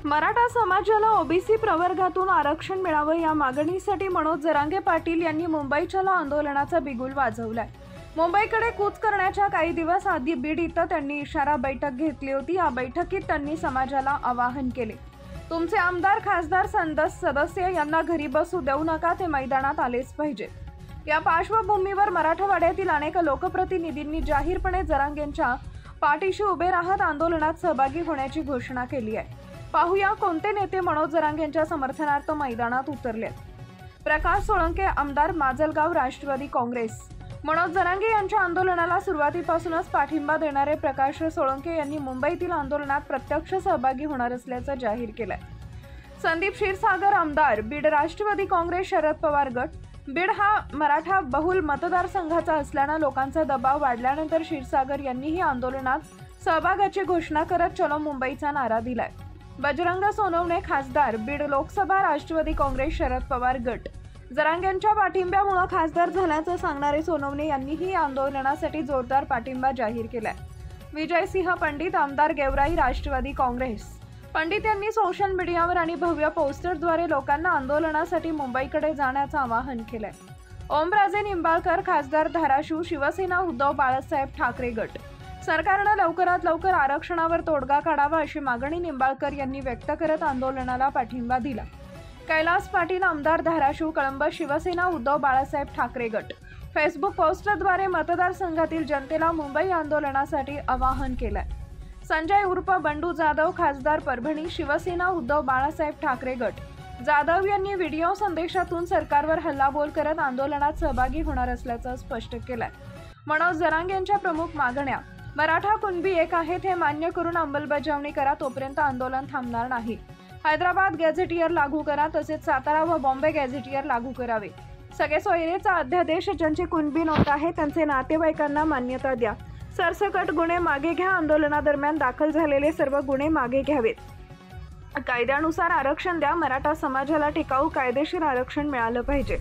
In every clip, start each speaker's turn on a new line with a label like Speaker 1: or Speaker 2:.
Speaker 1: मराठा समाजाला ओबीसी प्रवर्गातून आरक्षण मिळावं या मागणीसाठी मनोज जरांगे पाटील यांनी मुंबईच्या आंदोलनाचा बिगुल वाजवलाय। मुंबईकडे कूच करण्याच्या काही दिवस आधी बीड इथं त्यांनी इशारा बैठक घेतली होती। या बैठकीत त्यांनी समाजाला आवाहन केले, तुमचे आमदार खासदार सदस्य यांना घरी बसू देऊ नका, ते मैदानात आलेच पाहिजेत। या पार्श्वभूमीवर मराठवाड्यातील अनेक लोकप्रतिनिधींनी जाहीरपणे जरांगेंच्या पाठीशी उभे राहत आंदोलनात सहभागी होण्याची घोषणा केली आहे। पाहूया कोणते नेते मनोज जरांगेंच्या समर्थनार्थ मैदानात उतरलेत। प्रकाश सोळंके, आमदार माजलगाव, राष्ट्रवादी काँग्रेस। मनोज जरांगे यांच्या आंदोलनाला सुरुवातीपासूनच पाठिंबा देणारे प्रकाश सोळंके यांनी मुंबईतील आंदोलनात प्रत्यक्ष सहभागी होणार असल्याचं जाहीर केलंय। संदीप क्षीरसागर, आमदार बीड, राष्ट्रवादी काँग्रेस, शरद पवार गट। बीड हा मराठा बहुल मतदारसंघाचा असल्यानं लोकांचा दबाव वाढल्यानंतर क्षीरसागर यांनीही आंदोलनात सहभागाची घोषणा करत चलो मुंबईचा नारा दिलाय। बजरंग सोनवणे, खासदार बीड लोकसभा, राष्ट्रवादी काँग्रेस, शरद पवार गट। जरांगेंच्या पाठिंब्यामुळे खासदार झाल्याचं सांगणारे सोनवणे यांनीही आंदोलनासाठी जोरदार पाठिंबा जाहीर केलाय। विजयसिंह पंडित, आमदार गेवराई, राष्ट्रवादी काँग्रेस। पंडित यांनी सोशल मीडियावर आणि भव्य पोस्टरद्वारे लोकांना आंदोलनासाठी मुंबईकडे जाण्याचं आवाहन केलंय। ओमराजे निंबाळकर, खासदार धाराशिव, शिवसेना उद्धव बाळासाहेब ठाकरे गट। सरकारनं लवकरात लवकर आरक्षणावर तोडगा काढावा अशी मागणी निंबाळकर यांनी व्यक्त करत आंदोलनाला पाठिंबा दिला। कैलास पाटील, आमदार धाराशिव, कळंब, शिवसेना उद्धव बाळासाहेब ठाकरे गट। फेसबुक पोस्टरद्वारे मतदारसंघातील जनतेला मुंबई आंदोलनासाठी आवाहन केलंय। संजय उर्फ बंडू जाधव, खासदार परभणी, शिवसेना उद्धव बाळासाहेब ठाकरे गट। जाधव यांनी व्हिडिओ संदेशातून सरकारवर हल्लाबोल करत आंदोलनात सहभागी होणार असल्याचं स्पष्ट केलंय। मनोज जरांगे यांच्या प्रमुख मागण्या: मराठा कुणबी एक आहेत हे मान्य करून अंमलबजावणी करा, तोपर्यंत आंदोलन थांबणार नाही। हैदराबाद गॅझेटियर लागू करा, तसेच सातारा व बॉम्बे गॅझेटियर लागू करावे। सगळे सोयरेचा अध्यादेश ज्यांची कुणबी नोंद आहे त्यांचे नातेवाईकांना मान्यता द्या। सरसकट गुन्हे मागे घ्या, आंदोलनादरम्यान दाखल झालेले सर्व गुन्हे मागे घ्यावेत। कायद्यानुसार आरक्षण द्या, मराठा समाजाला टिकाऊ कायदेशीर आरक्षण मिळालं पाहिजे।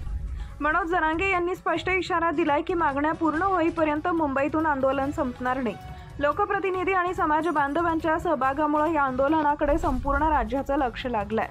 Speaker 1: मनोज जरांगे यांनी स्पष्ट इशारा दिलाय की मागण्या पूर्ण होईपर्यंत मुंबईतून आंदोलन संपणार नाही। लोकप्रतिनिधी आणि समाज बांधवांच्या सहभागामुळे या आंदोलनाकडे संपूर्ण राज्याचं लक्ष लागलंय।